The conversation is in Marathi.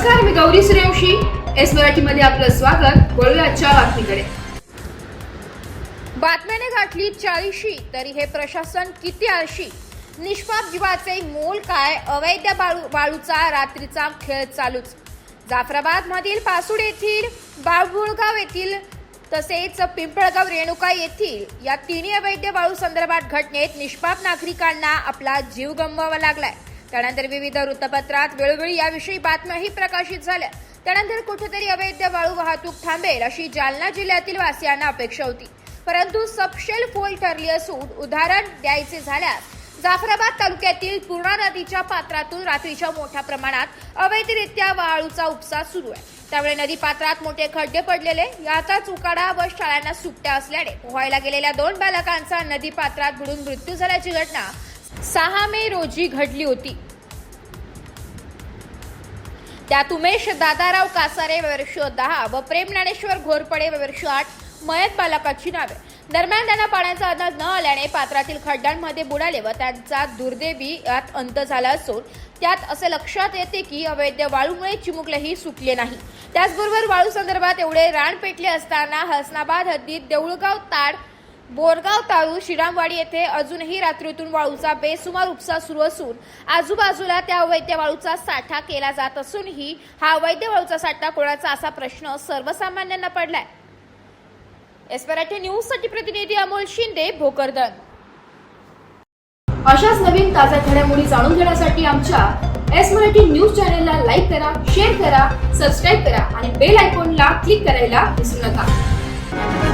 नमस्कार, मी गौरी सूर्यवंशी. एस मराठीमध्ये आपलं स्वागत. वळूया आजच्या बातमीकडे. बातम्याने गाठली 40शी तरी हे प्रशासन किती आळशी. निष्पाप जीवाचे मोल काय, अवैध वाळूचा रात्रीचा खेळ चालूच. जाफराबाद मधील पासूड येथील बाळबुळगाव येथील तसेच पिंपळगाव रेणुका येथील या तिन्ही अवैध वाळू संदर्भात घटनेत निष्पाप नागरिकांना आपला जीव गमवावा लागलाय. त्यानंतर विविध वृत्तपत्रात वेळोवेळी याविषयी बातम्याही प्रकाशित झाल्या. त्यानंतर कुठेतरी अवैध वाळू वाहतूक थांबेल अशी जालना जिल्ह्यातील वासियांना अपेक्षा होती, परंतु सबशेल फोल ठरली असून उदाहरण द्यायचे झाल्यास जाफराबाद तालुक्यातील पूर्णा नदीच्या पात्रातून रात्रीच्या मोठ्या प्रमाणात अवैधरित्या वाळूचा उपसा सुरू आहे. त्यामुळे नदी पात्रात मोठे खड्डे पडलेले, याचाच उकाडा व शाळांना सुट्ट्या असल्याने पोहायला गेलेल्या 2 बालकांचा नदी पात्रात बुडून मृत्यू झाल्याची घटना 6 मे रोजी घडली होती. त्यात उमेश दादाराव कासारे वर्ष 10 व प्रेम ज्ञानेश्वर घोरपडे वर्ष 8 मयत बालकाची नावे. दरम्यान त्यांना पाण्याचा अंदाज न आल्याने पात्रातील खड्ड्यांमध्ये बुडाले व त्यांचा दुर्दैवी यात अंत झाला असून त्यात असे लक्षात येते की अवैध वाळूमुळे चिमुकलेही सुटले नाही. त्याचबरोबर वाळू संदर्भात एवढे रान पेटले असताना हसनाबाद हद्दीत देऊळगाव ताड, बोरगाव ताळू, श्रीरामवाडी येथे अजूनही रात्रीतून वाळूचा बेसुमार उपसा सुरू असून आजूबाजूला त्या अवैध वाळूचा साठा केला जात असूनही हा अवैध वाळूचा साठा कोणाचा असा प्रश्न सर्वसामान्यांना पडलाय. एस मराठी न्यूज साठी प्रतिनिधी अमोल शिंदे, भोकरदन. अशाच नवीन ताज्या घडामोडी जाणून घेण्यासाठी आमच्या एस मराठी न्यूज चॅनलला लाईक करा, शेअर करा, सबस्क्राईब करा आणि बेल आयकॉनला क्लिक करायला विसरू नका.